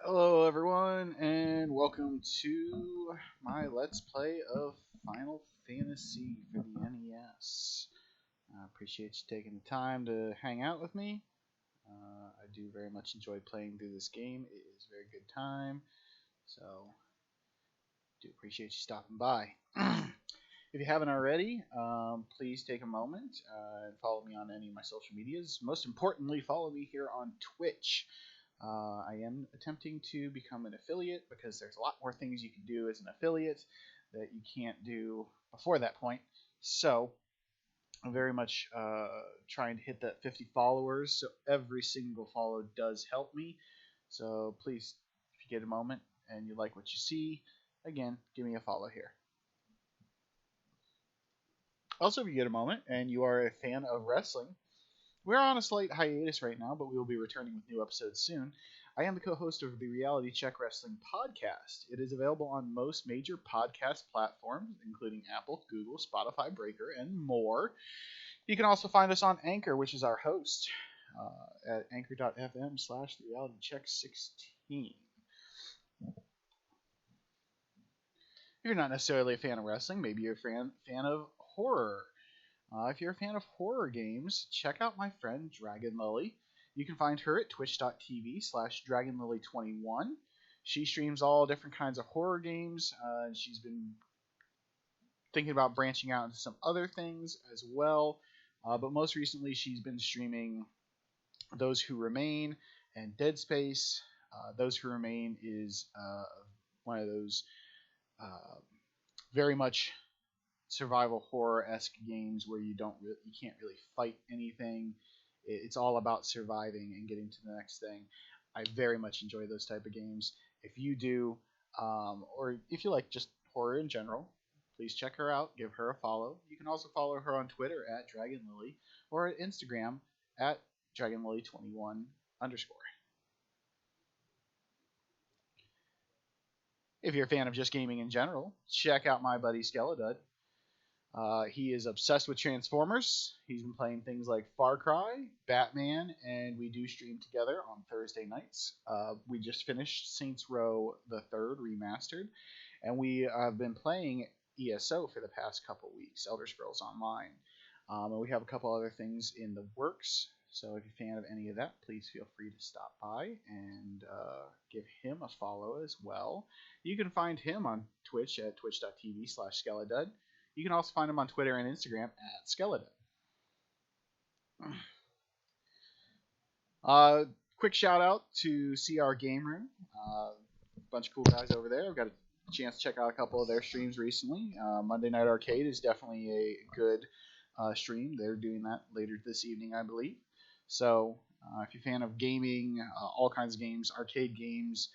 Hello everyone and welcome to my Let's Play of Final Fantasy for the NES. I appreciate you taking the time to hang out with me. I do very much enjoy playing through this game. It is a very good time, so do appreciate you stopping by. If you haven't already, please take a moment and follow me on any of my social medias. Most importantly, follow me here on Twitch. I am attempting to become an affiliate because there's a lot more things you can do as an affiliate that you can't do before that point. So I'm very much trying to hit that 50 followers. So every single follow does help me. So please, if you get a moment and you like what you see, again, give me a follow here. Also, if you get a moment and you are a fan of wrestling, we're on a slight hiatus right now, but we will be returning with new episodes soon. I am the co-host of the Reality Check Wrestling podcast. It is available on most major podcast platforms, including Apple, Google, Spotify, Breaker, and more. You can also find us on Anchor, which is our host, at anchor.fm/realitycheck16. If you're not necessarily a fan of wrestling, maybe you're a fan of horror. If you're a fan of horror games, check out my friend Dragon Lily. You can find her at twitch.tv/DragonLily21. She streams all different kinds of horror games. She's been thinking about branching out into some other things as well. But most recently, she's been streaming Those Who Remain and Dead Space. Those Who Remain is one of those very much survival horror-esque games where you can't really fight anything. It's all about surviving and getting to the next thing. I very much enjoy those type of games. If you do, or if you like just horror in general, please check her out. Give her a follow. You can also follow her on Twitter at DragonLily or at Instagram at DragonLily21_. If you're a fan of just gaming in general, check out my buddy Skeledud. He is obsessed with Transformers. He's been playing things like Far Cry, Batman, and we do stream together on Thursday nights. We just finished Saints Row the Third Remastered, and we have been playing ESO for the past couple weeks, Elder Scrolls Online. And we have a couple other things in the works, so if you're a fan of any of that, please feel free to stop by and give him a follow as well. You can find him on Twitch at twitch.tv/Skeledud. You can also find him on Twitter and Instagram at Skeleton. Quick shout out to CR Game Room. A bunch of cool guys over there. I've got a chance to check out a couple of their streams recently. Monday Night Arcade is definitely a good stream. They're doing that later this evening, I believe. So if you're a fan of gaming, all kinds of games, arcade games,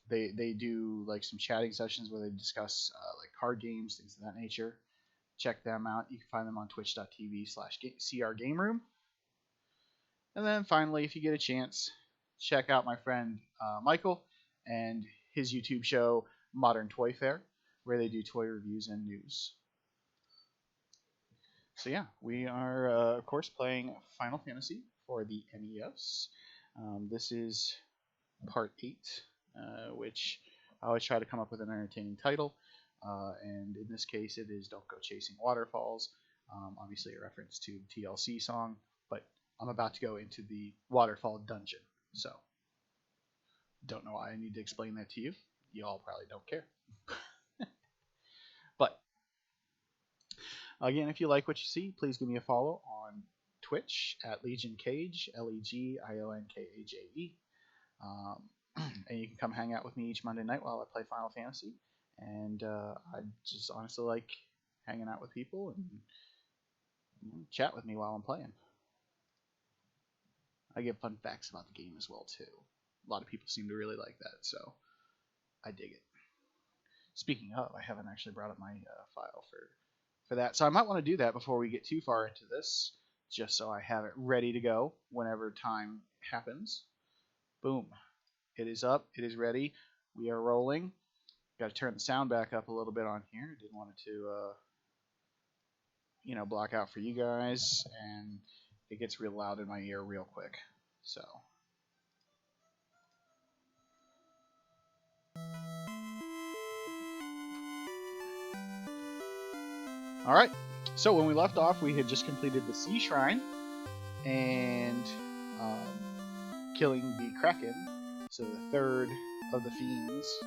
They do like some chatting sessions where they discuss like card games, things of that nature. Check them out. You can find them on twitch.tv/CR Game Room. And then finally, if you get a chance, check out my friend Michael and his YouTube show, Modern Toy Fair, where they do toy reviews and news. So yeah, we are, of course, playing Final Fantasy for the NES. This is part 8. Which I always try to come up with an entertaining title, and in this case it is Don't Go Chasing Waterfalls, obviously a reference to the TLC song, but I'm about to go into the Waterfall dungeon, so don't know why I need to explain that to you. You all probably don't care. But again, if you like what you see, please give me a follow on Twitch at Legion Cage, LEGIONKAJE. And you can come hang out with me each Monday night while I play Final Fantasy. And I just honestly like hanging out with people and chat with me while I'm playing. I give fun facts about the game as well too. A lot of people seem to really like that, so I dig it. Speaking of, I haven't actually brought up my file for that, so I might want to do that before we get too far into this, just so I have it ready to go whenever time happens. Boom. It is up. It is ready. We are rolling. Got to turn the sound back up a little bit on here. Didn't want it to, block out for you guys, and it gets real loud in my ear real quick. So Alright, so when we left off, we had just completed the Sea Shrine and killing the Kraken, so the third of the fiends.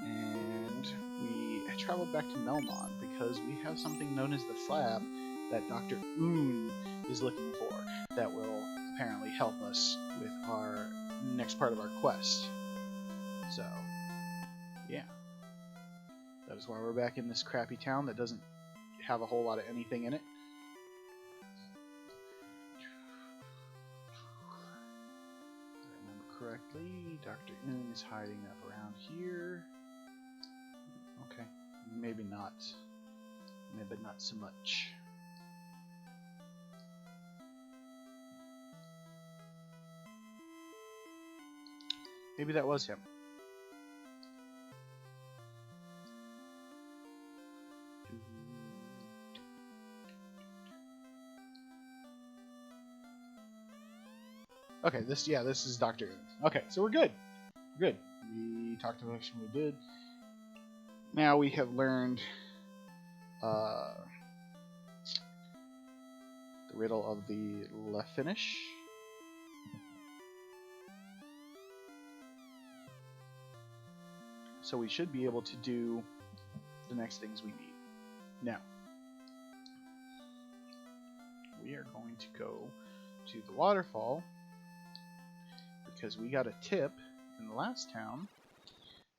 And we traveled back to Melmond because we have something known as the Slab that Dr. Un is looking for that will apparently help us with our next part of our quest. So, yeah. That is why we're back in this crappy town that doesn't have a whole lot of anything in it. If I remember correctly, Dr. Un is hiding up around here. Okay, maybe not. Maybe not so much. Maybe that was him. Okay, this is Dr. Un. Okay, so we're good. We're good. We talked about everything we did. Now we have learned the riddle of the left finish. So we should be able to do the next things we need. Now, we are going to go to the waterfall because we got a tip in the last town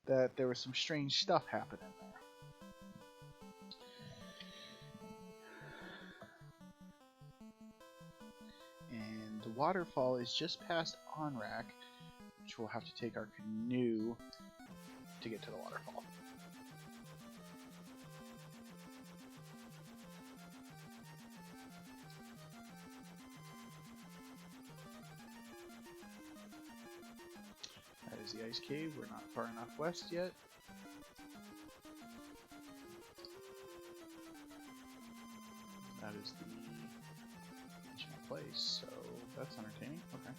that there was some strange stuff happening there. And the waterfall is just past Onrak, which we'll have to take our canoe to get to the waterfall. That is the ice cave. We're not far enough west yet. That is the original place, so that's entertaining. Okay.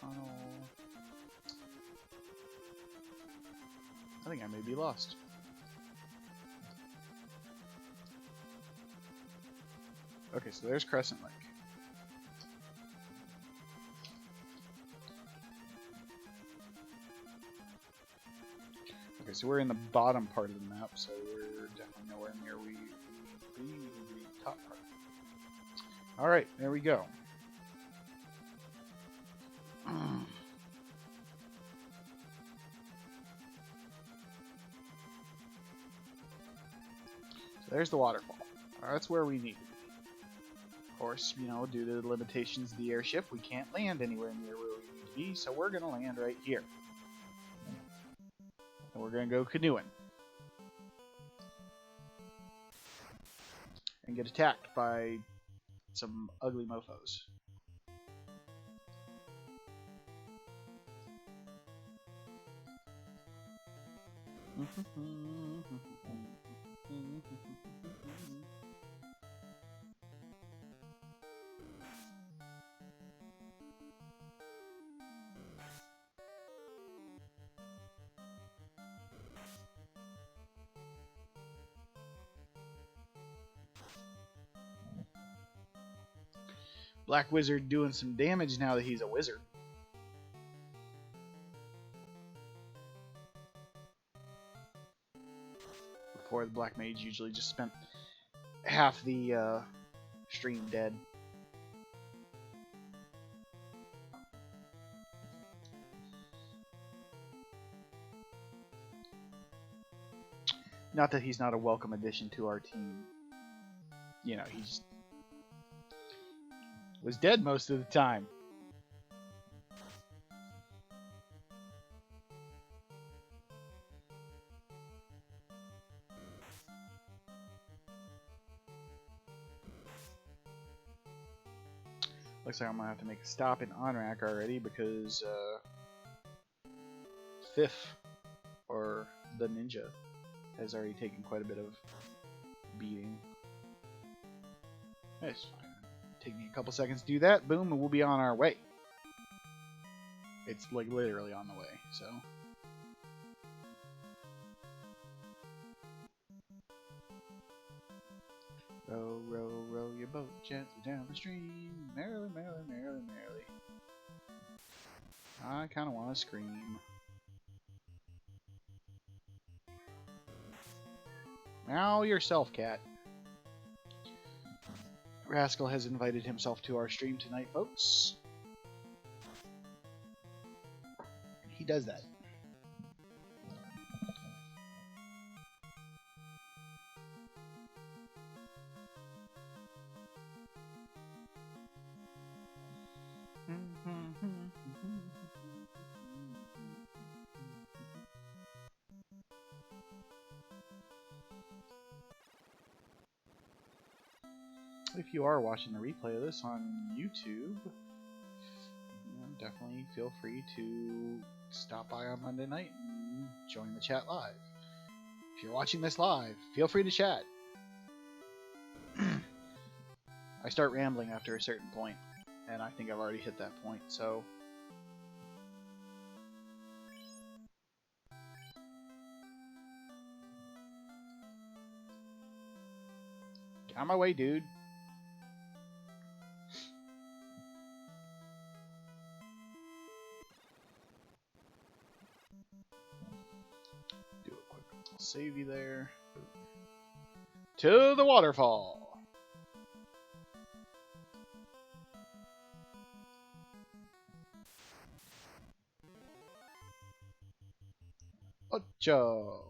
Tunnel. I think I may be lost. Okay, so there's Crescent Lake. Okay, so we're in the bottom part of the map, so we're definitely nowhere near the top part. Alright, there we go. So there's the waterfall. That's where we need to be. Of course, you know, due to the limitations of the airship, we can't land anywhere near where we need to be, so we're going to land right here. And we're going to go canoeing. And get attacked by some ugly mofos. Black Wizard doing some damage now that he's a wizard. Before, the Black Mage usually just spent half the stream dead. Not that he's not a welcome addition to our team. You know, he's was dead most of the time. Looks like I'm gonna have to make a stop in Onrak already because Fifth, or the ninja, has already taken quite a bit of beating. That's fine. Take me a couple seconds to do that. Boom, and we'll be on our way. It's like literally on the way, so. Row, row, row your boat gently down the stream. Merrily, merrily, merrily, merrily. I kind of want to scream. Now yourself, cat. Rascal has invited himself to our stream tonight, folks. He does that. If you are watching the replay of this on YouTube, definitely feel free to stop by on Monday night and join the chat live. If you're watching this live, feel free to chat. I start rambling after a certain point, and I think I've already hit that point, so... Get out of my way, dude. Do a quick save you there. To the waterfall! Ocho!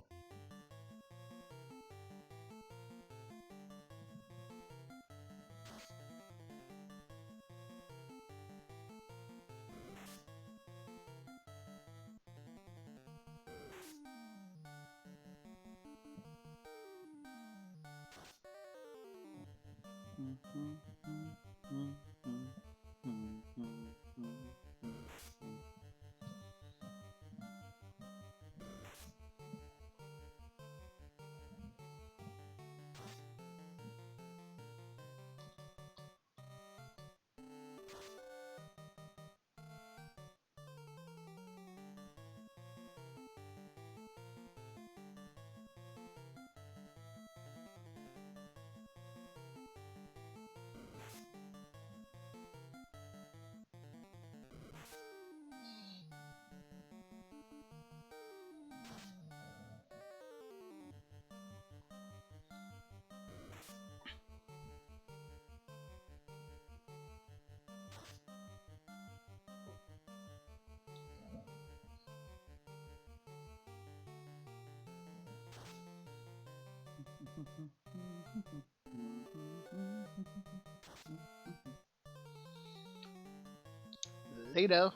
Later.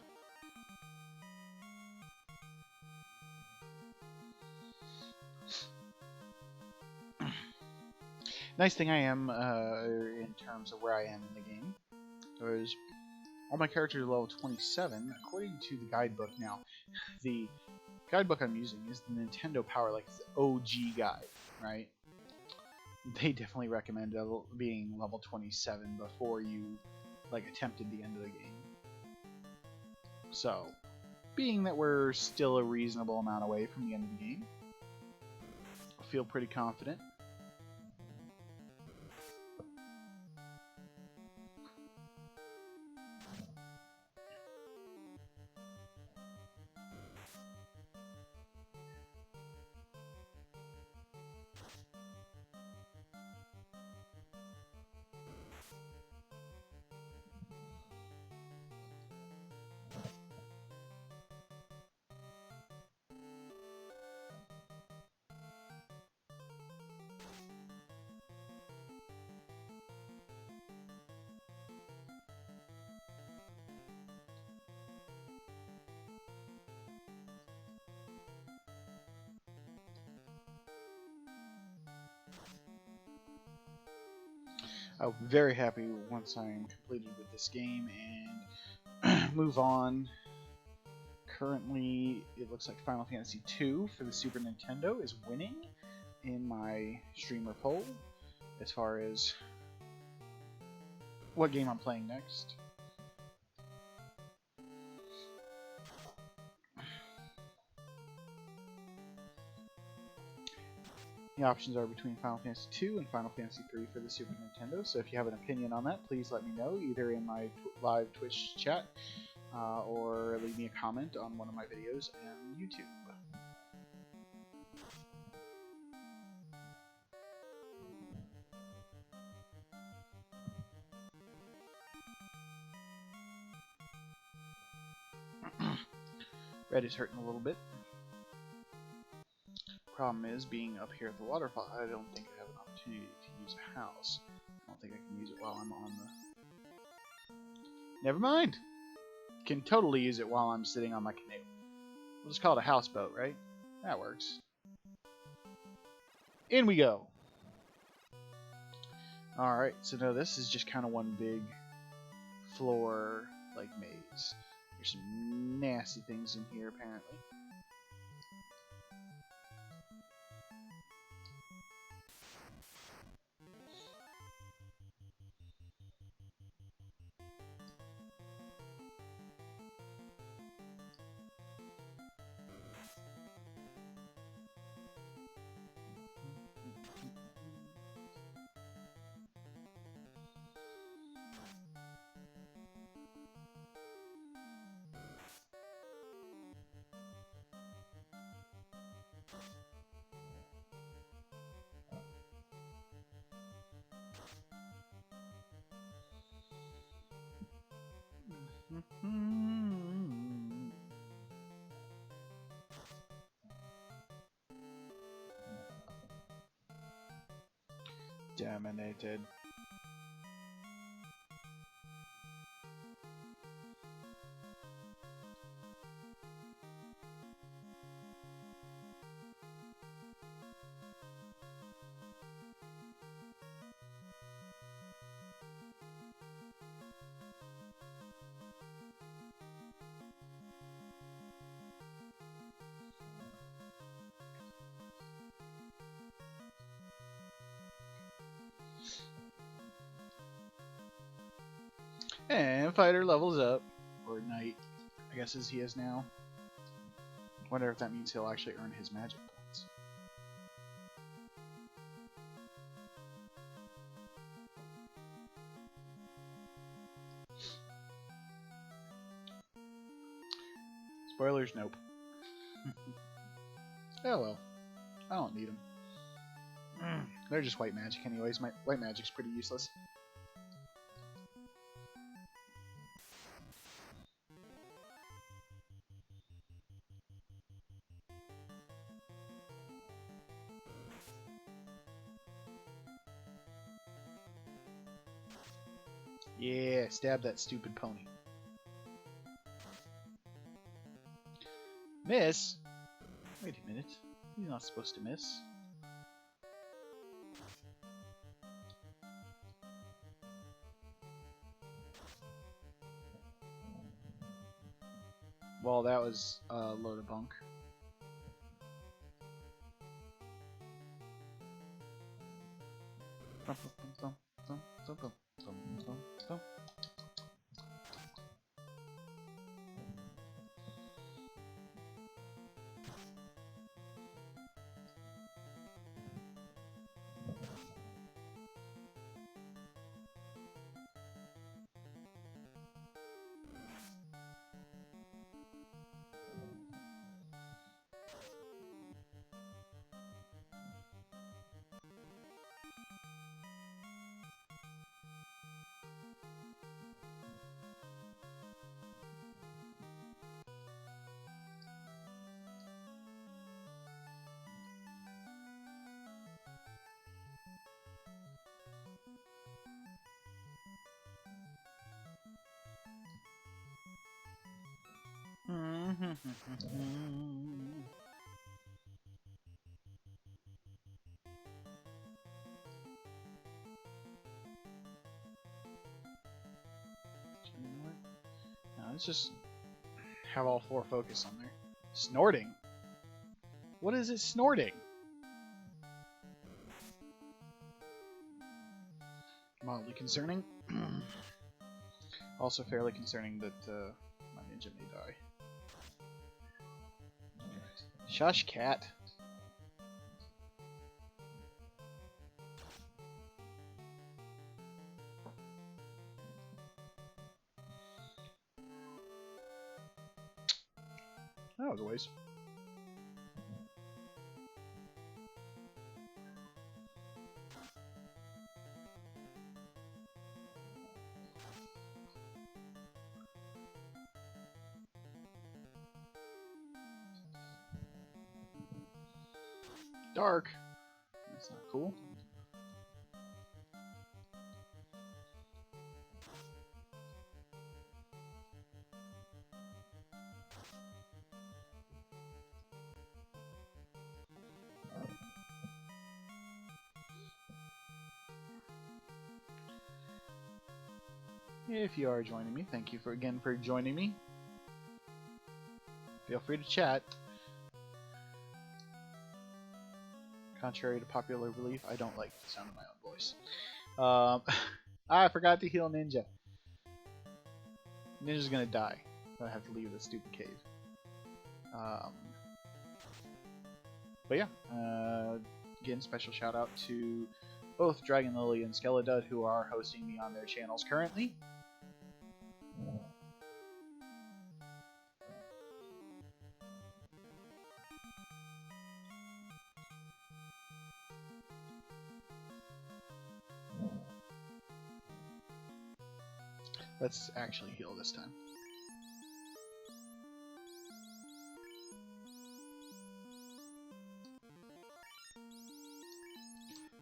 Nice thing I am in terms of where I am in the game is all my characters are level 27 according to the guidebook. Now, the guidebook I'm using is the Nintendo Power, like the OG guide, right? They definitely recommend being level 27 before you like attempted the end of the game. So, being that we're still a reasonable amount away from the end of the game, I feel pretty confident. I'm very happy once I'm completed with this game and move on. Currently, it looks like Final Fantasy II for the Super Nintendo is winning in my streamer poll. as far as what game I'm playing next. The options are between Final Fantasy II and Final Fantasy III for the Super Nintendo, so if you have an opinion on that, please let me know, either in my live Twitch chat or leave me a comment on one of my videos on YouTube. Red is hurting a little bit. Problem is, being up here at the waterfall, I don't think I have an opportunity to use a house. I don't think I can use it while I'm on the... Never mind! Can totally use it while I'm sitting on my canoe. We'll just call it a houseboat, right? That works. In we go! Alright, so now this is just kind of one big floor, like, maze. There's some nasty things in here, apparently. Dominated. And fighter levels up, or knight, I guess as he is now. Wonder if that means he'll actually earn his magic points. Spoilers, nope. Oh well, I don't need them. They're just white magic anyways. My white magic's pretty useless. Yeah, stab that stupid pony. Miss? Wait a minute. He's not supposed to miss. Well, that was a load of bunk. Now let's just have all four focus on there. Snorting? What is it snorting? mildly concerning. Also fairly concerning that my ninja may die. Shush, cat. That was a waste. Dark. That's not cool. If you are joining me, thank you again for joining me. Feel free to chat. Contrary to popular belief, I don't like the sound of my own voice. I forgot to heal Ninja. Ninja's gonna die. I have to leave this stupid cave. But yeah, again, special shout out to both Dragon Lily and Skeledud, who are hosting me on their channels currently. Let's actually heal this time.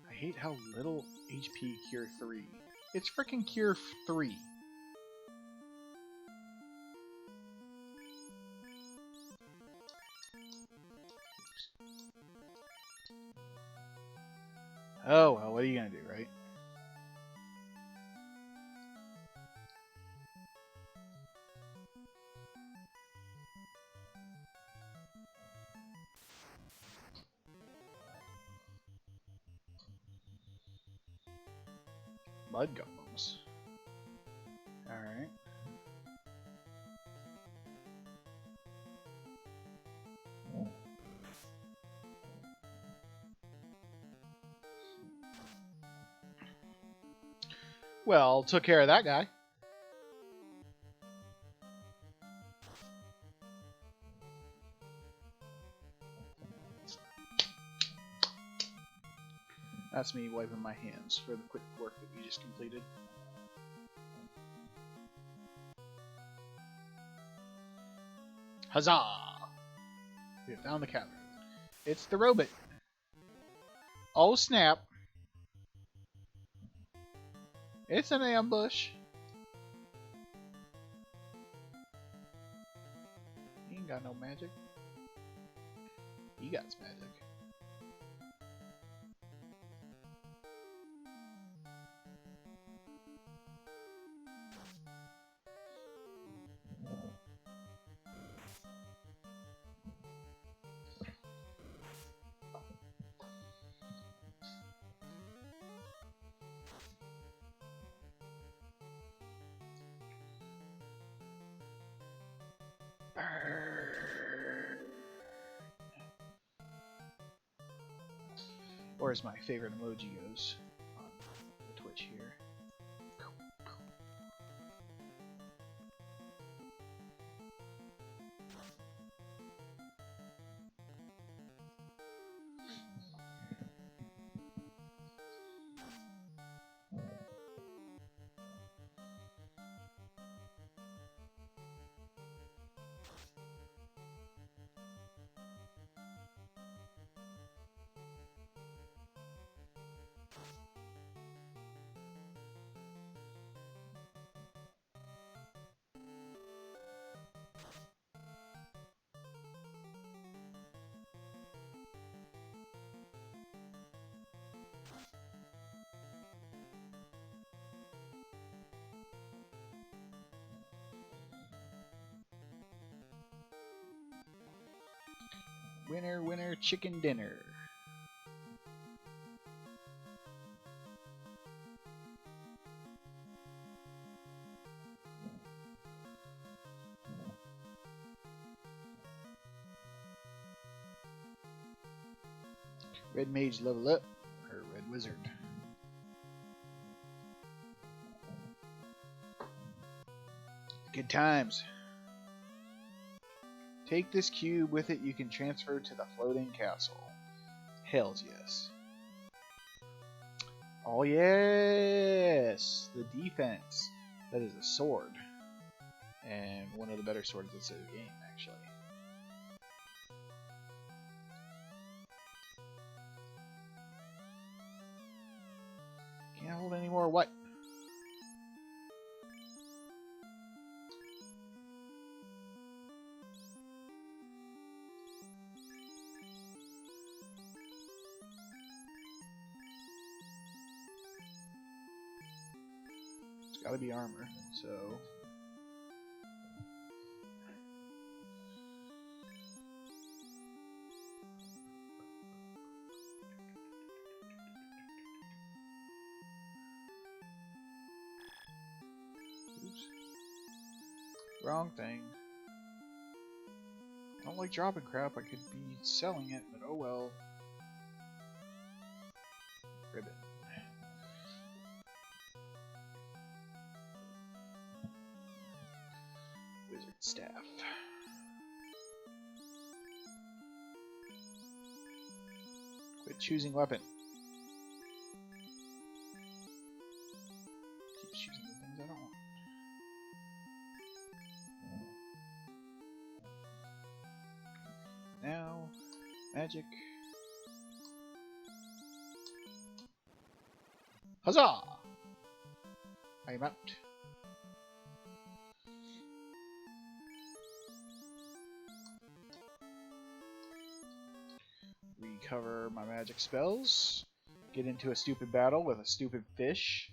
I hate how little HP Cure 3. It's freaking Cure 3. Oh, well, what are you gonna do, right? Mud golems. Alright. Well, took care of that guy. That's me wiping my hands for the quick work that we just completed. Huzzah! We have found the cavern. It's the robot. Oh snap! It's an ambush. He ain't got no magic. He got magic. Or as my favorite emoji goes on the Twitch here. Winner, winner, chicken dinner. Red mage level up. Or red wizard. Good times. Take this cube. With it you can transfer to the floating castle. Hells yes. Oh yes! The defense. That is a sword. And one of the better swords in the game, actually. Can't hold any more what? It's gotta be armor, so... Wrong thing. I don't like dropping crap. I could be selling it, but oh well. Ribbon. Wizard staff. Quit choosing weapon. Keep choosing the things I don't want. Now, magic. Huzzah! I am out. Recover my magic spells. Get into a stupid battle with a stupid fish.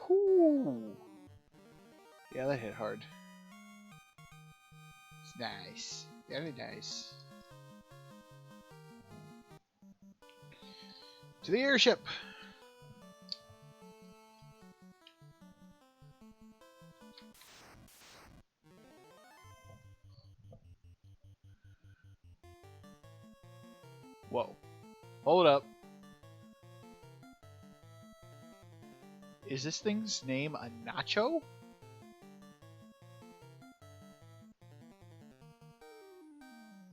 Whoo! Yeah, that hit hard. It's nice. Very nice. To the airship! Whoa. Hold up. Is this thing's name a nacho?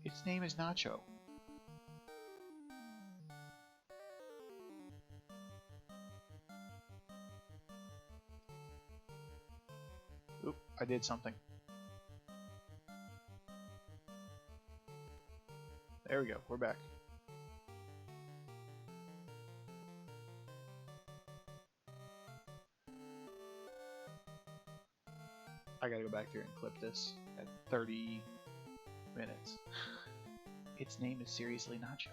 Its name is Nacho. Oop, I did something. There we go, we're back. I gotta go back there and clip this at 30 minutes. Its name is seriously Nacho.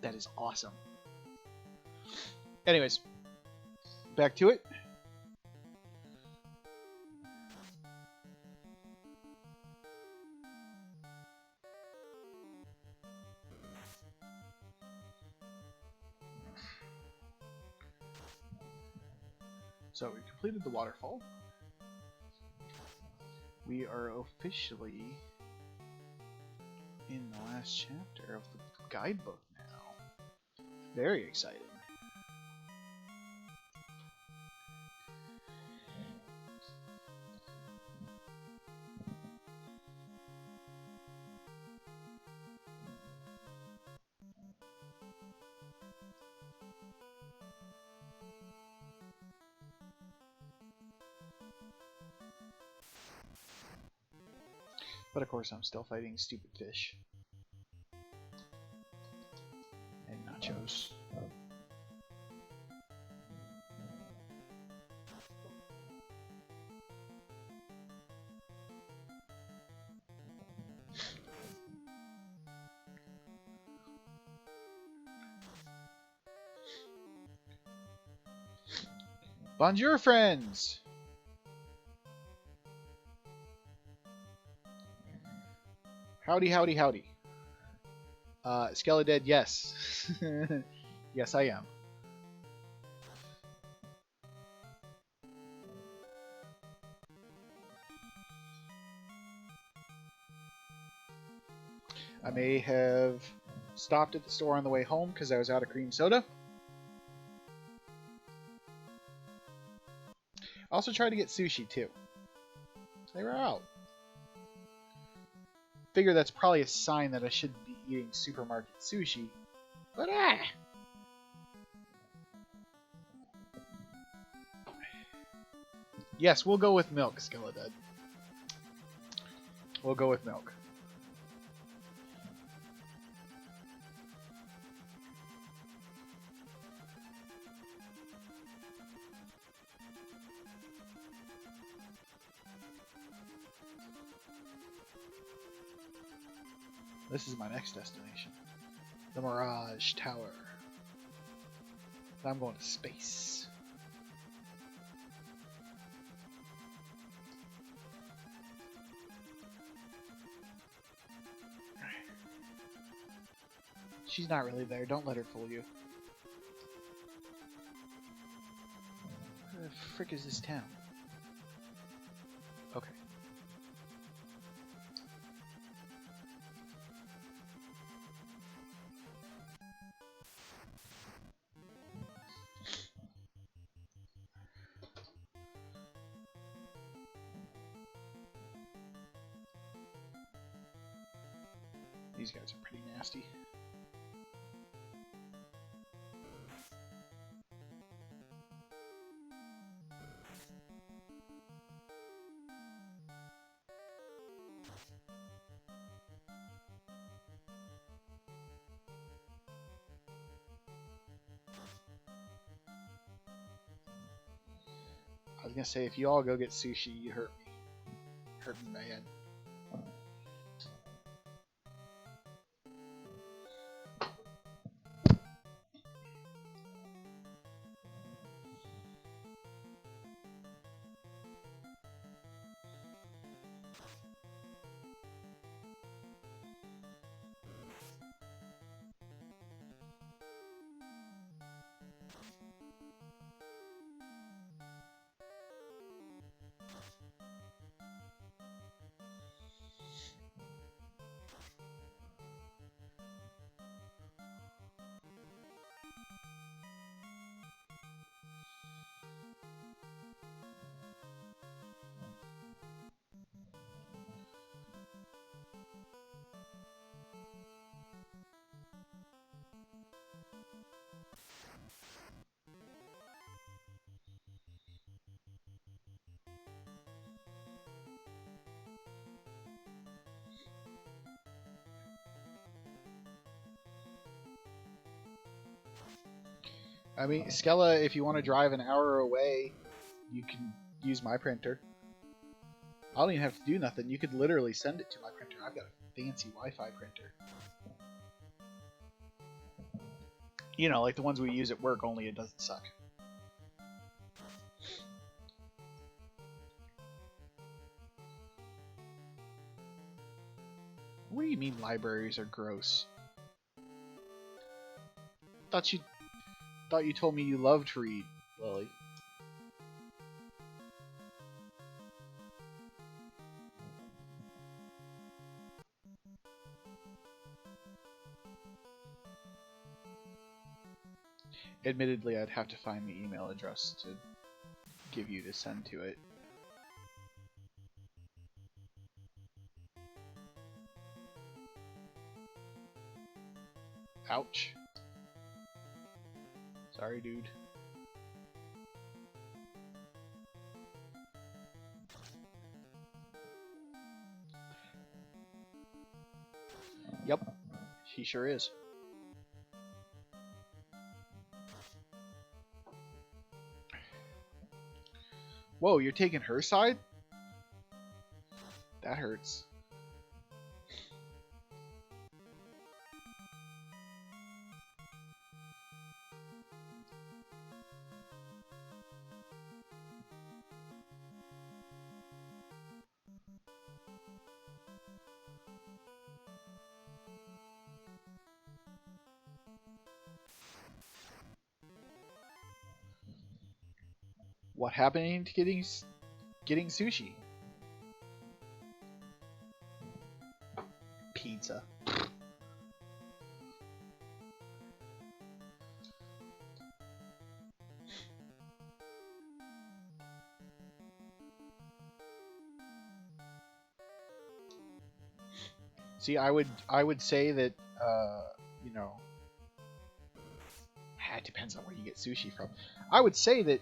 That is awesome. Anyways, back to it. So we completed the waterfall. We are officially in the last chapter of the guidebook now. Very exciting. But of course I'm still fighting stupid fish. And nachos. Bonjour, friends! Howdy, howdy, howdy. Skeledead, yes. Yes, I am. I may have stopped at the store on the way home because I was out of cream soda. I also tried to get sushi, too. They were out. Figure that's probably a sign that I shouldn't be eating supermarket sushi. But yes, we'll go with milk, Skeledead. We'll go with milk. This is my next destination. The Mirage Tower. I'm going to space. She's not really there. Don't let her fool you. Where the frick is this town? Okay. These guys are pretty nasty. I was gonna say, if you all go get sushi, you hurt me. Hurt me bad. I mean, Skella, if you want to drive an hour away, you can use my printer. I don't even have to do nothing. You could literally send it to my printer. I've got a fancy Wi-Fi printer. You know, like the ones we use at work, only it doesn't suck. What do you mean libraries are gross? Thought you told me you loved to read, Lily. Admittedly, I'd have to find the email address to give you to send to it. Ouch. Sorry, dude. Yep, she sure is. Whoa, you're taking her side? That hurts. What happened to getting sushi? Pizza. See, I would say that you know, it depends on where you get sushi from. I would say that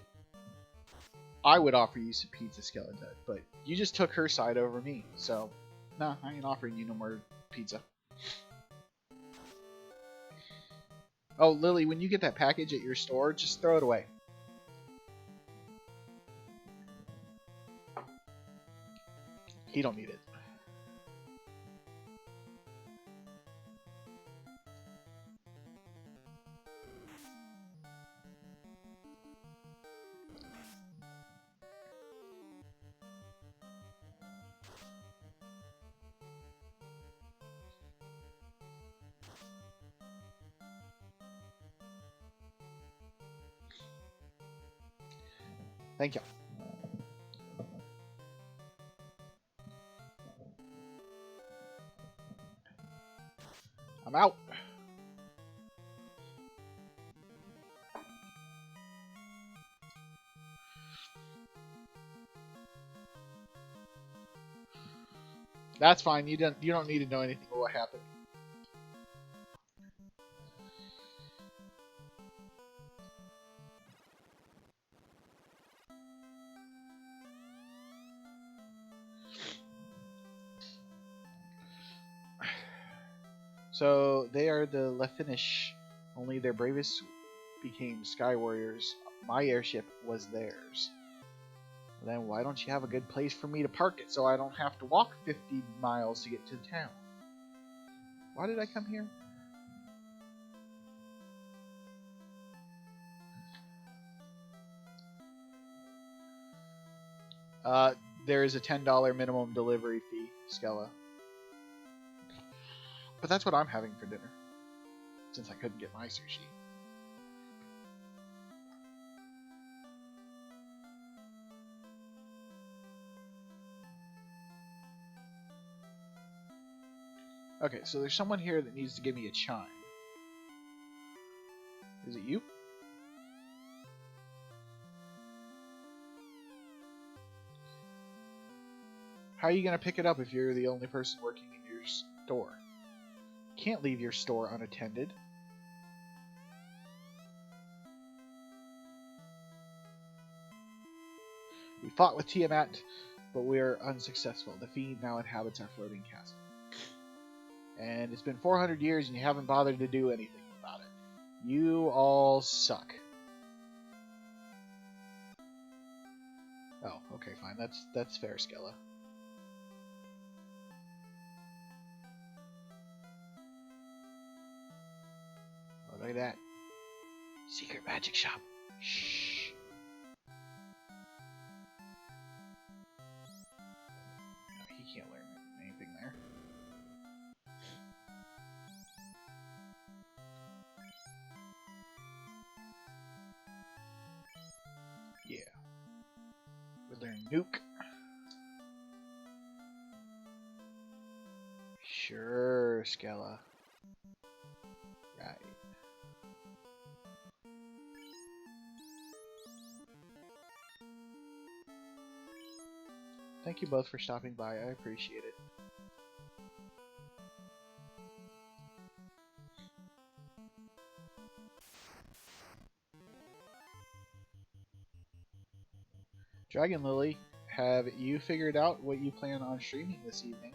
I would offer you some pizza, Skeleton, but you just took her side over me, so no, I ain't offering you no more pizza. Oh, Lily, when you get that package at your store, just throw it away. He don't need it. Thank you. I'm out. That's fine. You don't need to know anything about what happened. So they are the Lefinish, only their bravest became Sky Warriors. My airship was theirs. Well, then why don't you have a good place for me to park it so I don't have to walk 50 miles to get to town? Why did I come here? There is a $10 minimum delivery fee, Skella. But that's what I'm having for dinner, since I couldn't get my sushi. Okay, so there's someone here that needs to give me a chime. Is it you? How are you going to pick it up if you're the only person working in your store? You can't leave your store unattended. We fought with Tiamat, but we're unsuccessful. The fiend now inhabits our floating castle. And it's been 400 years and you haven't bothered to do anything about it. You all suck. Oh, okay, fine. That's fair, Skella. Oh, look at that. Secret magic shop. Shh. No, he can't learn anything there. Yeah. We learn nuke. Sure, Skella. Right. Thank you both for stopping by. I appreciate it. Dragon Lily, have you figured out what you plan on streaming this evening?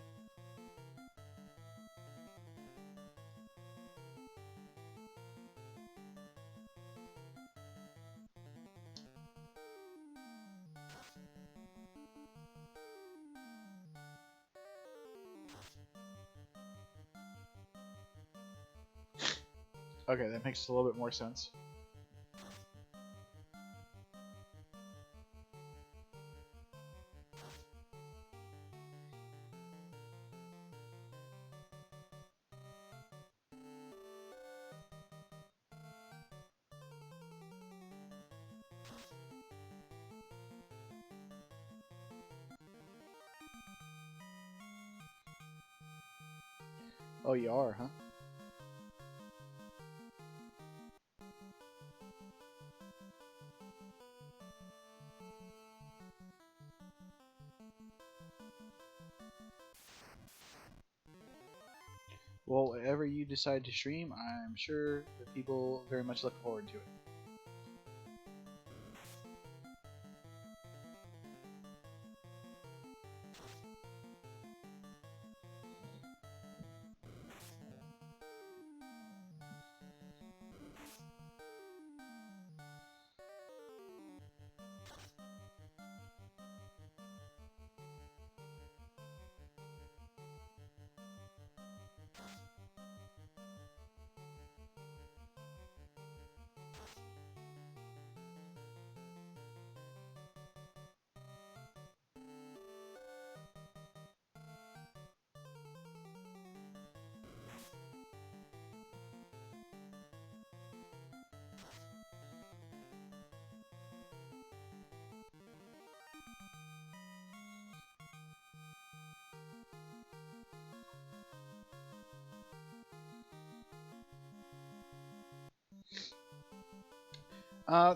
Okay, that makes a little bit more sense. Oh, you are, huh? Well, whatever you decide to stream, I'm sure that people very much look forward to it.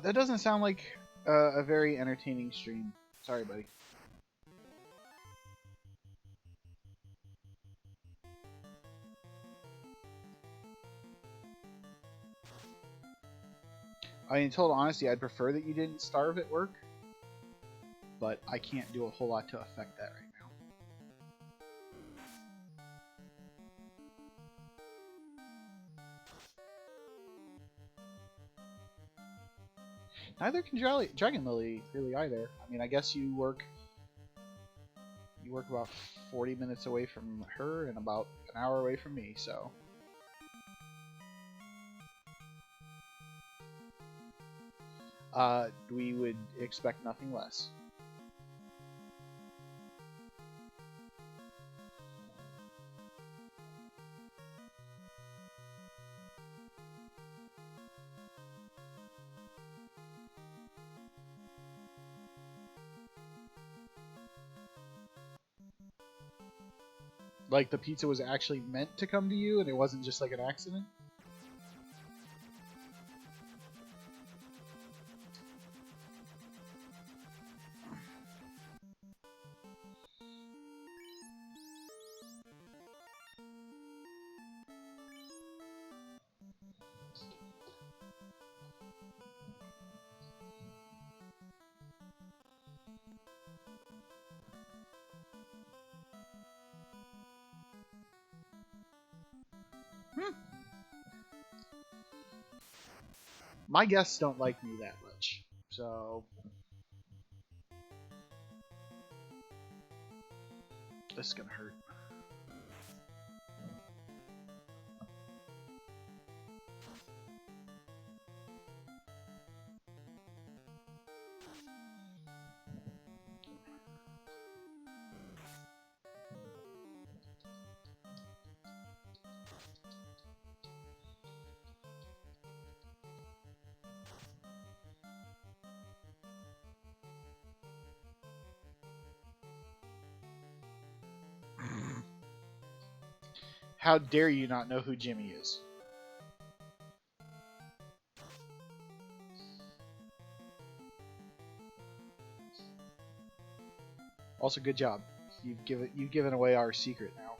That doesn't sound like a very entertaining stream. Sorry, buddy. I mean, in total honesty, I'd prefer that you didn't starve at work, but I can't do a whole lot to affect that right now. Neither can Dragon Lily really either. I mean, I guess you work about 40 minutes away from her and about an hour away from me, so. We would expect nothing less. Like the pizza was actually meant to come to you and it wasn't just like an accident? My guests don't like me that much, so this is gonna hurt. How dare you not know who Jimmy is? Also, good job. You've given away our secret now.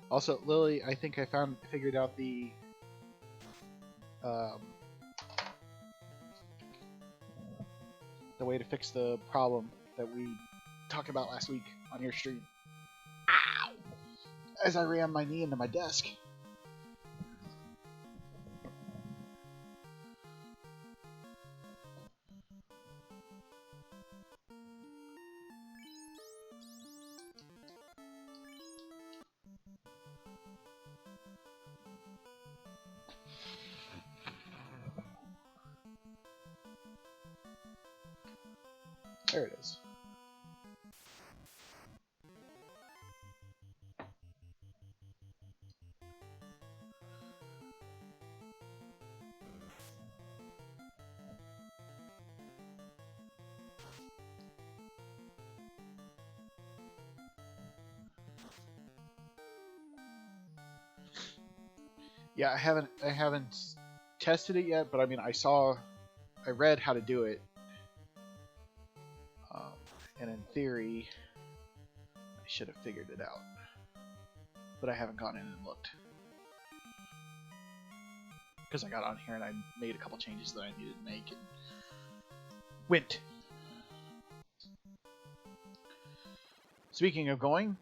Also, Lily, I think I figured out um, the way to fix the problem that we talked about last week on your stream. Ow! As I ran my knee into my desk. There it is. Yeah, I haven't tested it yet, but I mean, I read how to do it, and in theory, I should have figured it out, but I haven't gone in and looked because I got on here and I made a couple changes that I needed to make and went. Speaking of going,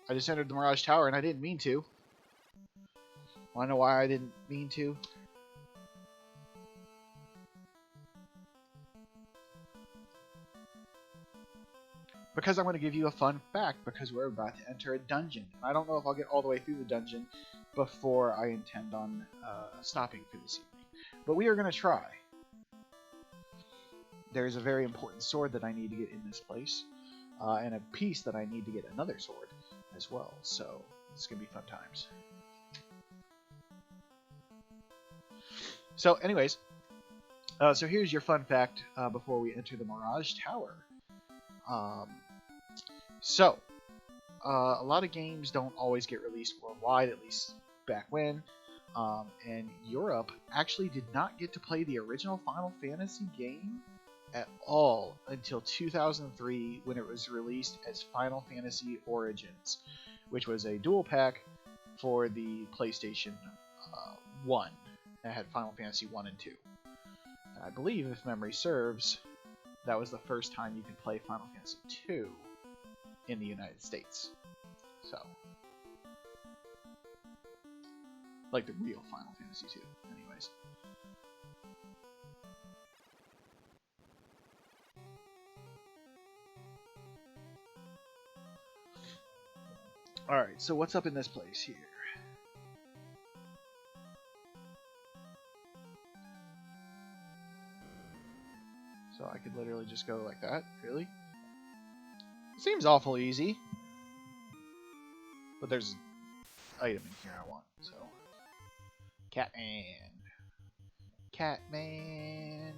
I just entered the Mirage Tower and I didn't mean to. Want to know why I didn't mean to? Because I'm going to give you a fun fact, because we're about to enter a dungeon. And I don't know if I'll get all the way through the dungeon before I intend on stopping for this evening. But we are going to try. There's a very important sword that I need to get in this place, and a piece that I need to get another sword as well. So it's going to be fun times. So anyways, so here's your fun fact before we enter the Mirage Tower. A lot of games don't always get released worldwide, at least back when. And Europe actually did not get to play the original Final Fantasy game at all until 2003, when it was released as Final Fantasy Origins, which was a dual pack for the PlayStation 1 that had Final Fantasy 1 and 2. And I believe, if memory serves, that was the first time you could play Final Fantasy 2 in the United States. So, like the real Final Fantasy 2, anyways. Alright, so what's up in this place here? So I could literally just go like that? Really? Seems awful easy. But there's an item in here I want, so. Catman. Catman.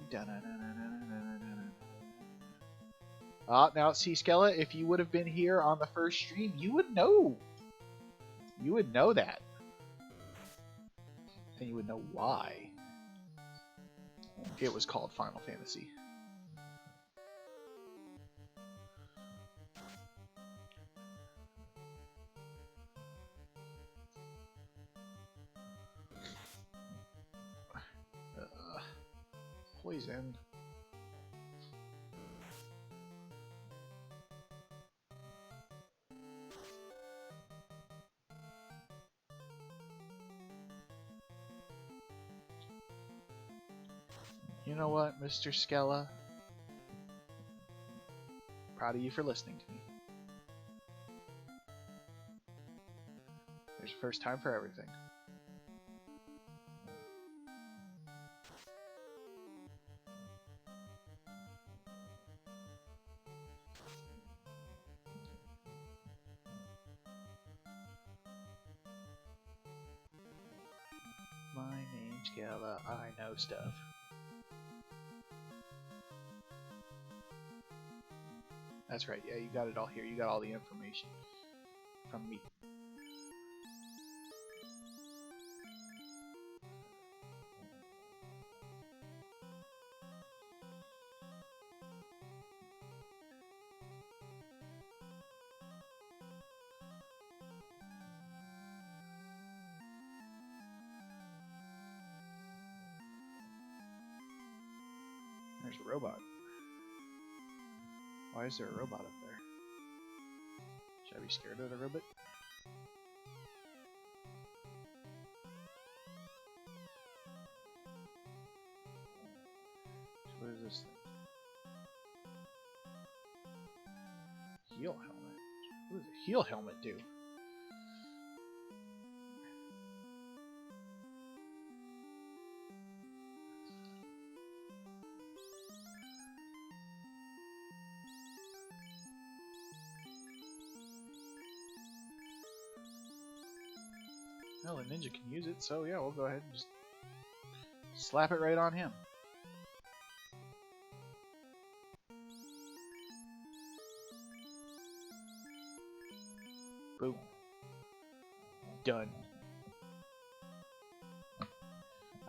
Now, see, Skella, if you would have been here on the first stream, you would know. You would know that. And you would know why it was called Final Fantasy. Poison. You know what, Mr. Skella? Proud of you for listening to me. There's a first time for everything. My name's Skella, I know stuff. That's right, yeah, you got it all here. You got all the information from me. There's a robot. Why is there a robot up there? Should I be scared of the robot? So what is this thing? Heel helmet. What does a heel helmet do? Well, the ninja can use it, so yeah, we'll go ahead and just slap it right on him. Boom. Done.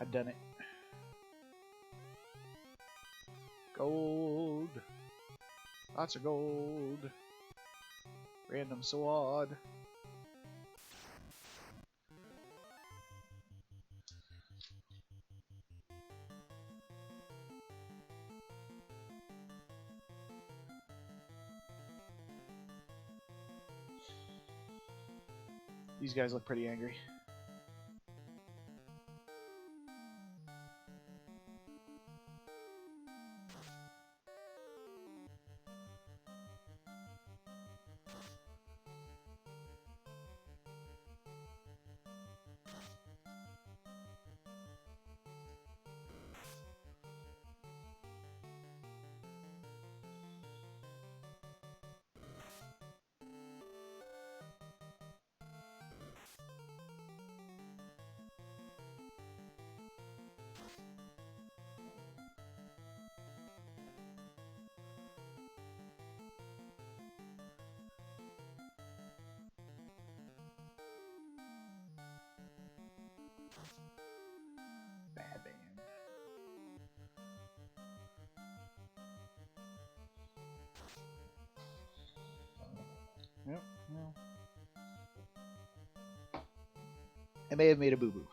I've done it. Gold. Lots of gold. Random sword. These guys look pretty angry. Bad band. Yep, well. I may have made a boo-boo.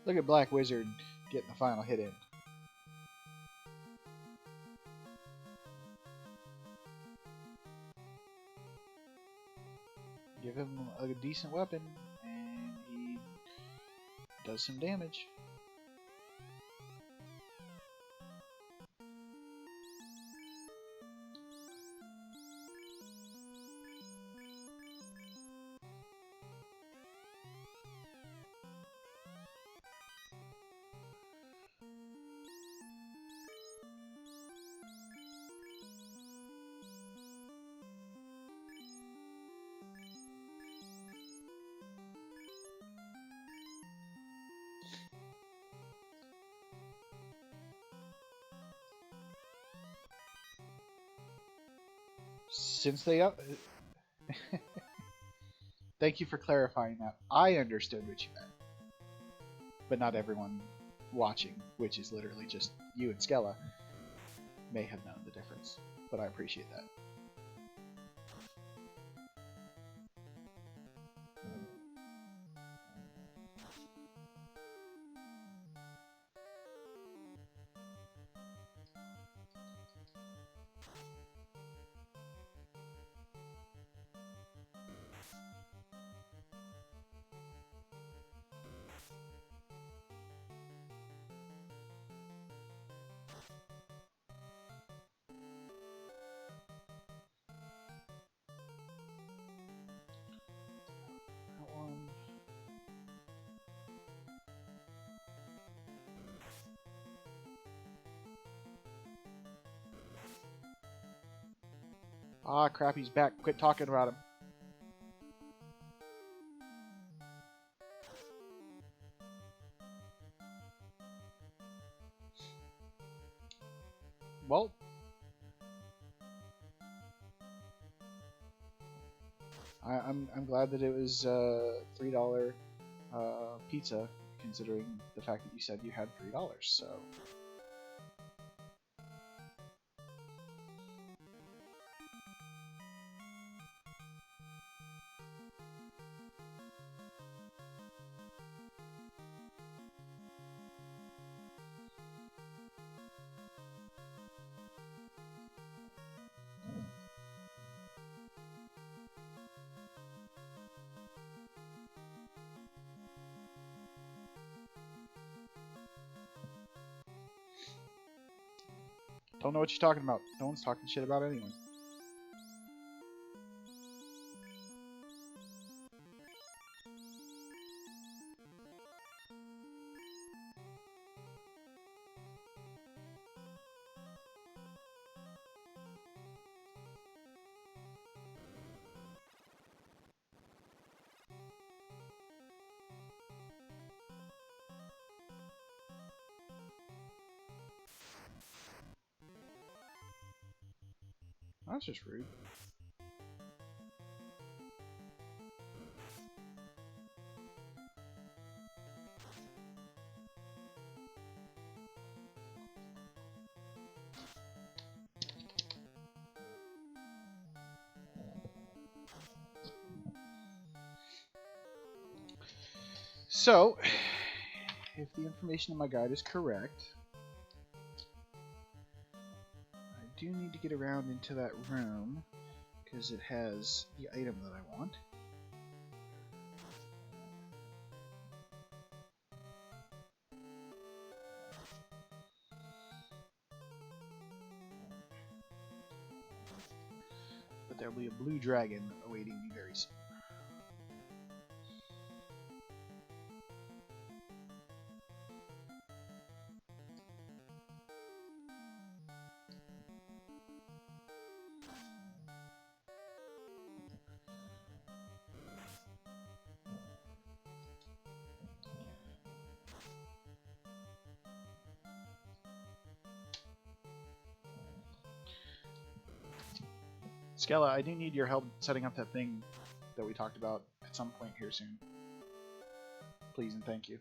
Look at Black Wizard getting the final hit in. Give him a decent weapon, and he does some damage. Since they up, thank you for clarifying that. I understood what you meant, but not everyone watching, which is literally just you and Skella, may have known the difference. But I appreciate that. That one. Ah, crap, he's back. Quit talking about him. Well, I'm glad that it was $3 pizza, considering the fact that you said you had $3. So. Don't know what you're talking about. No one's talking shit about anyone. That's just rude. So, if the information in my guide is correct, I do need to get around into that room because it has the item that I want. But there will be a blue dragon awaiting me very soon. Skella, I do need your help setting up that thing that we talked about at some point here soon. Please and thank you.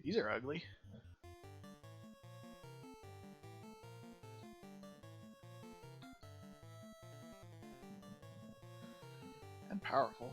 These are ugly. And powerful.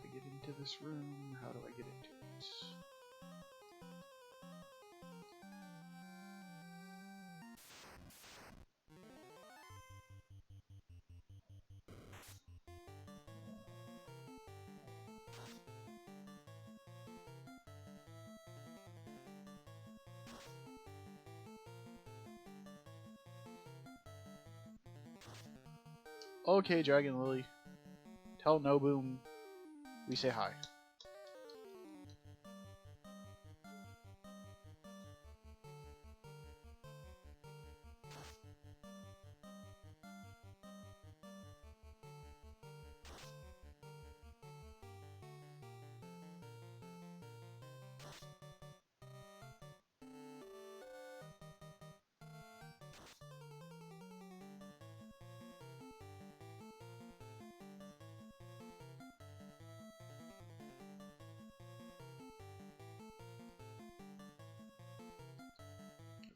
To get into this room, how do I get into it? Okay, Dragon Lily. Tell Noboom we say hi.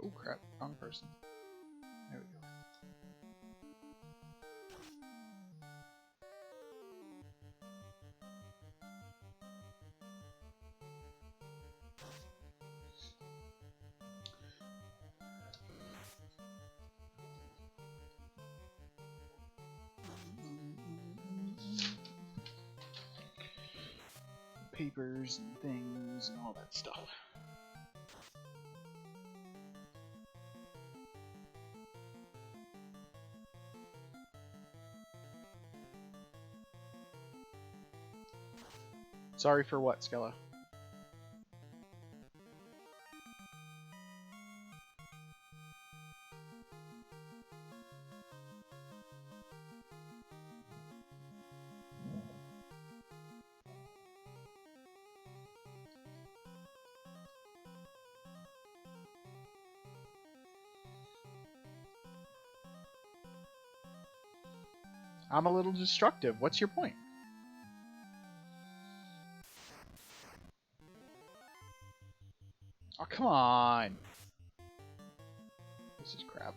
Oh crap, wrong person. There we go. Papers and things and all that stuff. Sorry for what, Skella? I'm a little destructive. What's your point? Oh, come on. This is crap.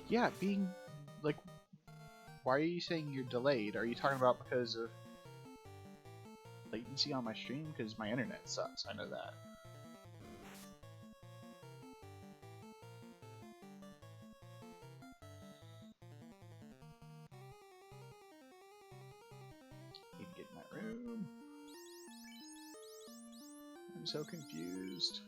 Yeah, being like, why are you saying you're delayed? Are you talking about because of latency on my stream? Because my internet sucks, I know that. Need to get in that room. I'm so confused.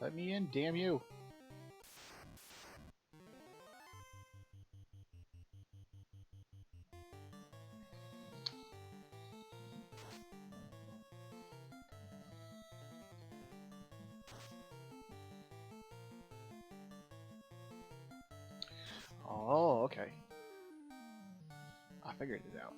Let me in, damn you. Oh, okay. I figured it out.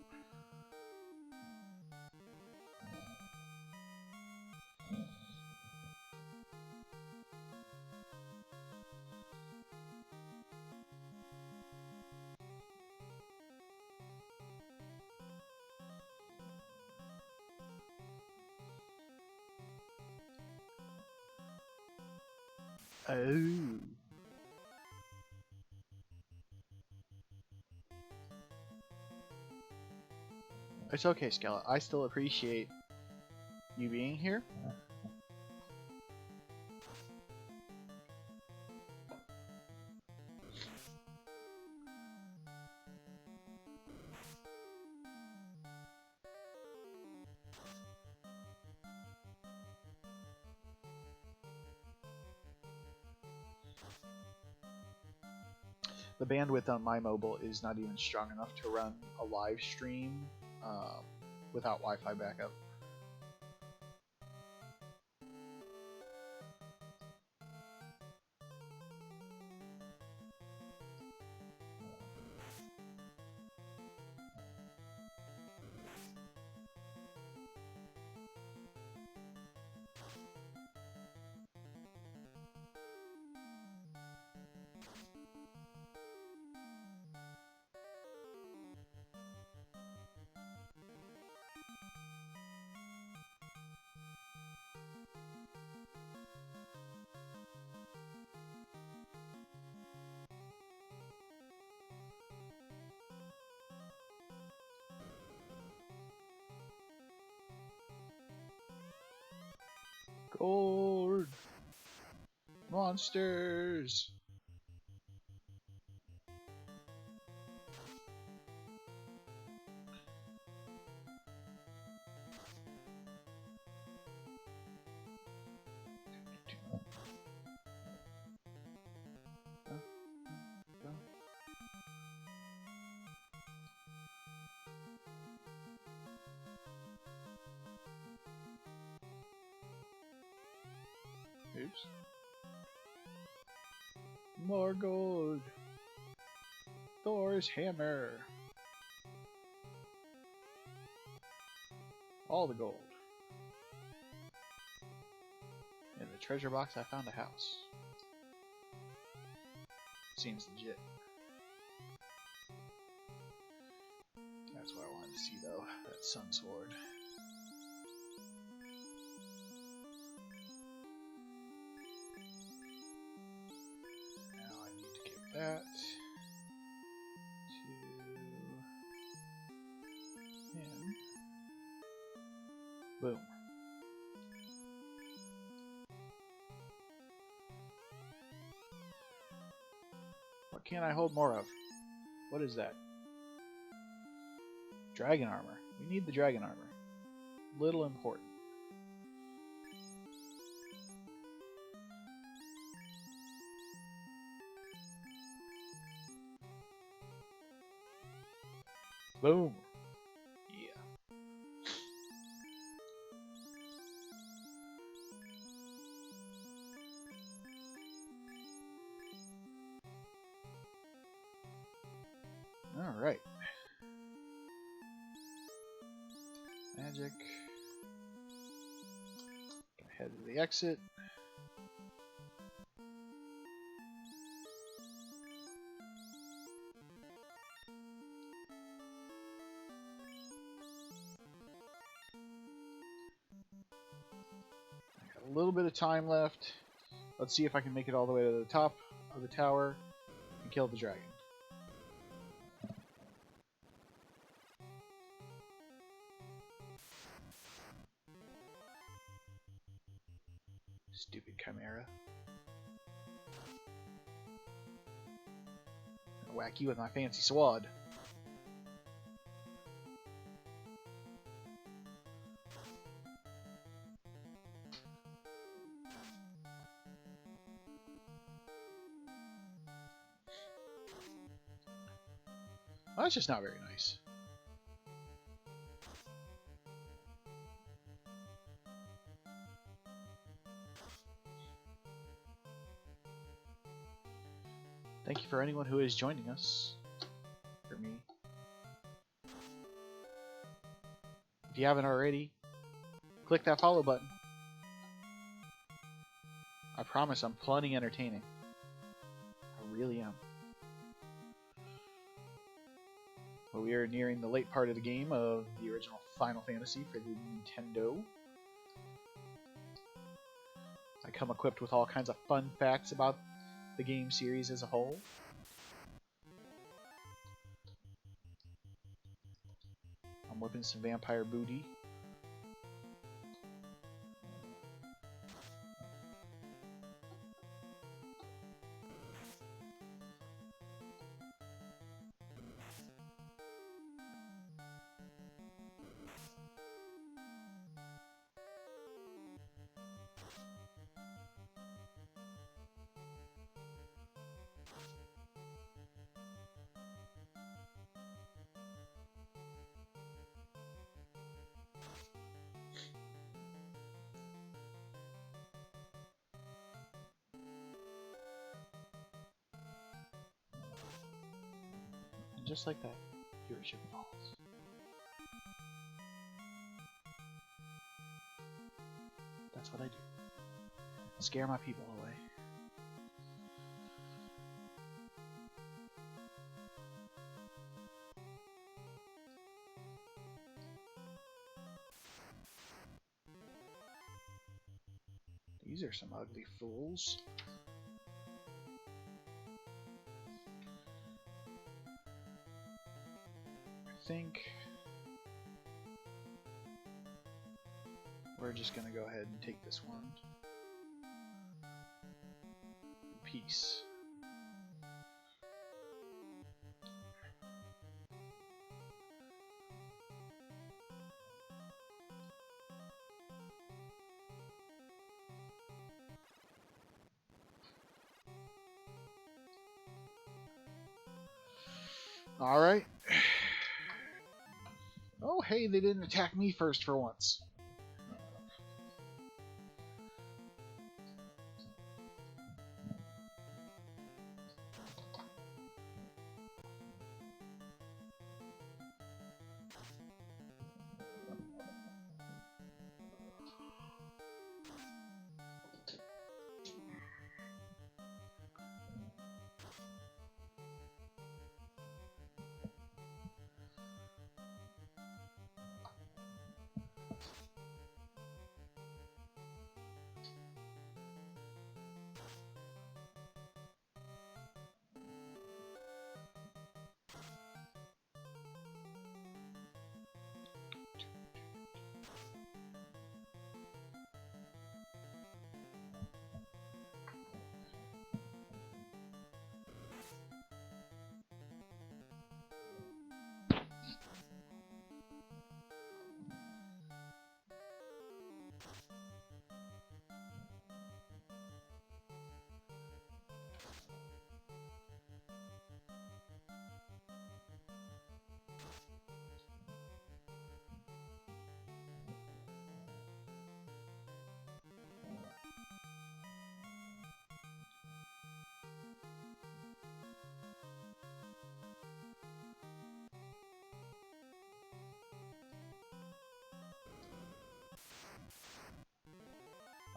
Oh. It's okay, Skella. I still appreciate you being here. The bandwidth on my mobile is not even strong enough to run a live stream without Wi-Fi backup. Gold! Monsters! Oops. More gold. Thor's hammer. All the gold. In the treasure box I found a house. Seems legit. That's what I wanted to see though, that sun sword. Now I need to give that to him. Boom. What can I hold more of? What is that? Dragon armor. We need the dragon armor. Little important. Boom. Yeah. All right. Magic. Head to the exit. I got a little bit of time left. Let's see if I can make it all the way to the top of the tower and kill the dragon. Stupid chimera. I'll whack you with my fancy sword. Well, that's just not very nice. Thank you for anyone who is joining us. For me. If you haven't already, click that follow button. I promise I'm plenty entertaining. I really am. But we are nearing the late part of the game of the original Final Fantasy for the Nintendo. I come equipped with all kinds of fun facts about the game series as a whole. I'm whipping some vampire booty. And just like that, viewership falls. That's what I do. Scare my people away. These are some ugly fools. I think we're just gonna go ahead and take this one. Peace. All right. Oh, hey, they didn't attack me first for once.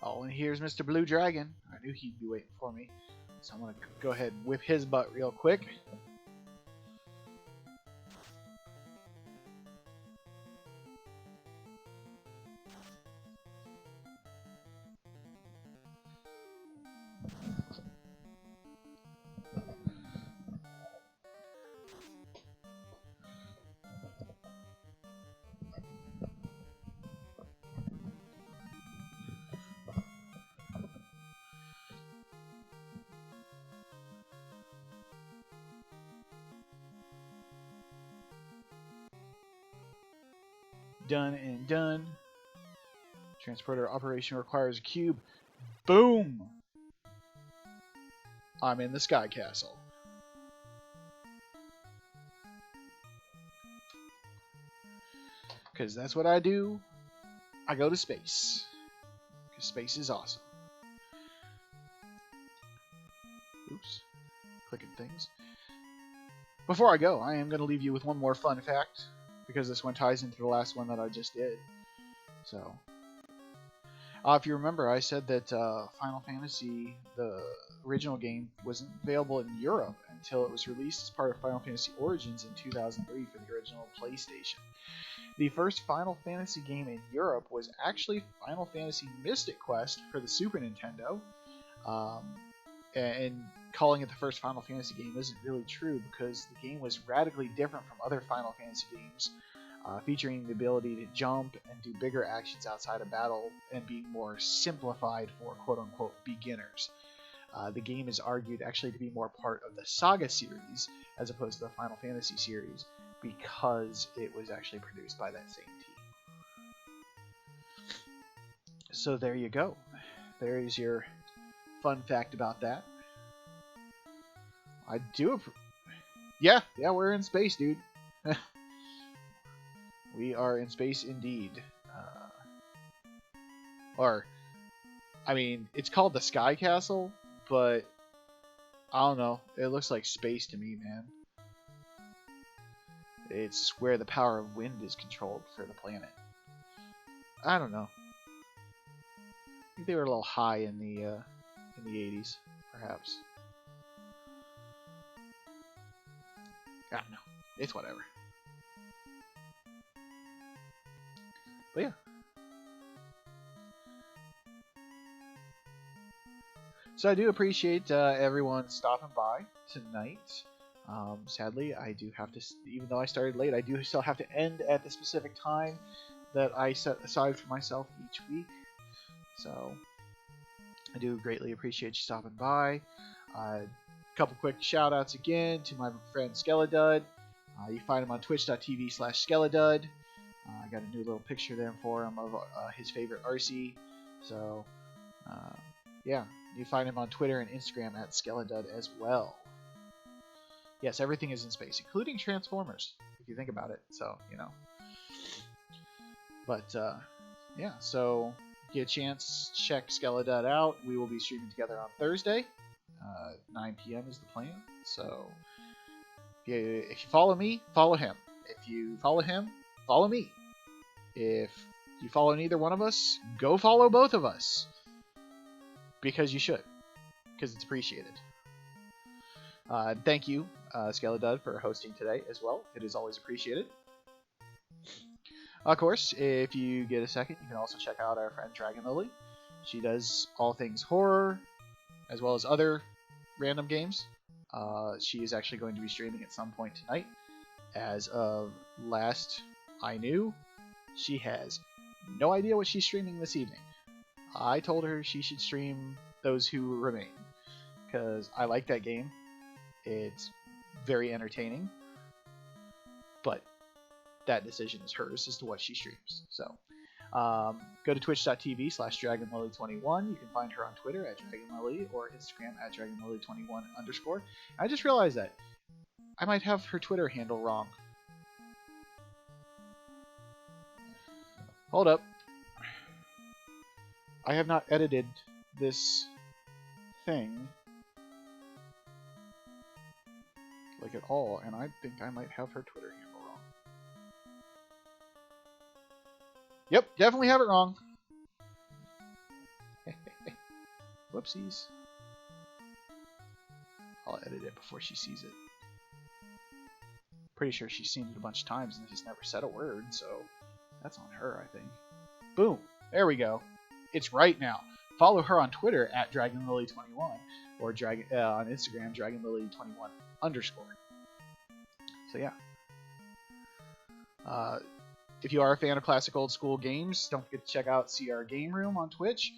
Oh, and here's Mr. Blue Dragon. I knew he'd be waiting for me. So I'm going to go ahead and whip his butt real quick. Done and done. Transporter operation requires a cube. Boom! I'm in the Sky Castle. Because that's what I do. I go to space. Because space is awesome. Oops. Clicking things. Before I go, I am going to leave you with one more fun fact. Because this one ties into the last one that I just did. So, if you remember, I said that Final Fantasy, the original game, wasn't available in Europe until it was released as part of Final Fantasy Origins in 2003 for the original PlayStation. The first Final Fantasy game in Europe was actually Final Fantasy Mystic Quest for the Super Nintendo. And calling it the first Final Fantasy game isn't really true because the game was radically different from other Final Fantasy games, featuring the ability to jump and do bigger actions outside of battle and being more simplified for quote-unquote beginners. The game is argued actually to be more part of the Saga series as opposed to the Final Fantasy series because it was actually produced by that same team. So there you go. There is your fun fact about that. I do. Yeah, we're in space, dude. We are in space indeed. I mean, it's called the Sky Castle, but I don't know. It looks like space to me, man. It's where the power of wind is controlled for the planet. I don't know. I think they were a little high in the 80s, perhaps. I don't know. It's whatever. But yeah. So I do appreciate everyone stopping by tonight. Sadly, I do have to, even though I started late, I do still have to end at the specific time that I set aside for myself each week. So I do greatly appreciate you stopping by. A couple quick shout outs again to my friend Skeledud. You find him on twitch.tv/Skeledud. I got a new little picture there for him of his favorite RC. So, yeah, you find him on Twitter and Instagram at Skeledud as well. Yes, everything is in space, including Transformers, if you think about it. So, you know. But, yeah, so get a chance, check Skeledud out. We will be streaming together on Thursday. 9 p.m. is the plan. So, if you follow me, follow him. If you follow him, follow me. If you follow neither one of us, go follow both of us. Because you should. Because it's appreciated. Thank you, Skeledud, for hosting today as well. It is always appreciated. Of course, if you get a second, you can also check out our friend Dragon Lily. She does all things horror, as well as other random games. She is actually going to be streaming at some point tonight. As of last I knew, she has no idea what she's streaming this evening. I told her she should stream Those Who Remain, because I like that game. It's very entertaining, but that decision is hers as to what she streams. So go to twitch.tv/DragonLily21. You can find her on Twitter at DragonLily or Instagram at DragonLily21_. I just realized that I might have her Twitter handle wrong. Hold up. I have not edited this thing like at all, and I think I might have her Twitter handle wrong. Yep, definitely have it wrong. Whoopsies. I'll edit it before she sees it. Pretty sure she's seen it a bunch of times and just never said a word, so that's on her, I think. Boom. There we go. It's right now. Follow her on Twitter at DragonLily21 or on Instagram, DragonLily21_. So yeah. If you are a fan of classic old school games, don't forget to check out CR Game Room on Twitch.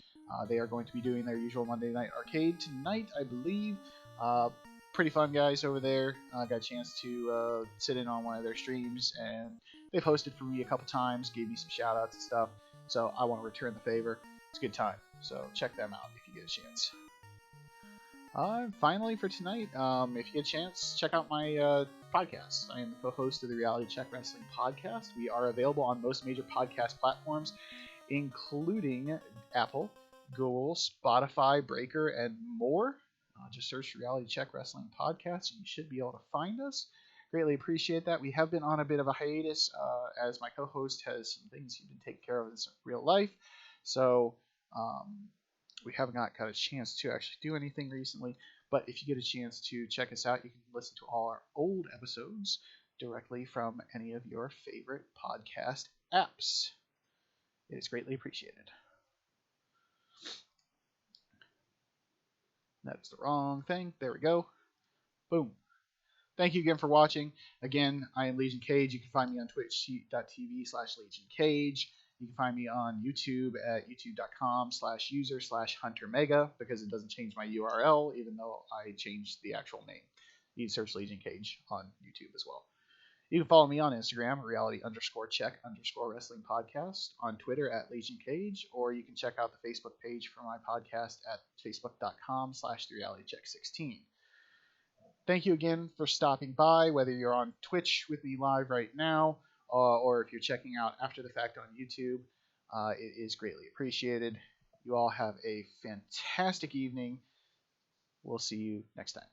They are going to be doing their usual Monday Night Arcade tonight, I believe. Pretty fun guys over there. Got a chance to sit in on one of their streams, and they've hosted for me a couple times, gave me some shout outs and stuff. So I want to return the favor. It's a good time. So check them out if you get a chance. Finally for tonight, if you get a chance, check out my podcast. I am the co-host of the Reality Check Wrestling podcast. We are available on most major podcast platforms, including Apple, Google, Spotify, Breaker, and more. Just search Reality Check Wrestling podcast, and you should be able to find us. Greatly appreciate that. We have been on a bit of a hiatus, as my co-host has some things he did take care of in real life. So we haven't got a chance to actually do anything recently. But if you get a chance to check us out, you can listen to all our old episodes directly from any of your favorite podcast apps. It is greatly appreciated. That's the wrong thing. There we go. Boom. Thank you again for watching. Again, I am Legion Cage. You can find me on twitch.tv/LegionCage. You can find me on YouTube at youtube.com/user/HunterMega, because it doesn't change my URL, even though I changed the actual name. You can search Legion Cage on YouTube as well. You can follow me on Instagram, reality_check_wrestling podcast, on Twitter at Legion Cage, or you can check out the Facebook page for my podcast at facebook.com/therealitycheck16. Thank you again for stopping by, whether you're on Twitch with me live right now, or if you're checking out after the fact on YouTube. It is greatly appreciated. You all have a fantastic evening. We'll see you next time.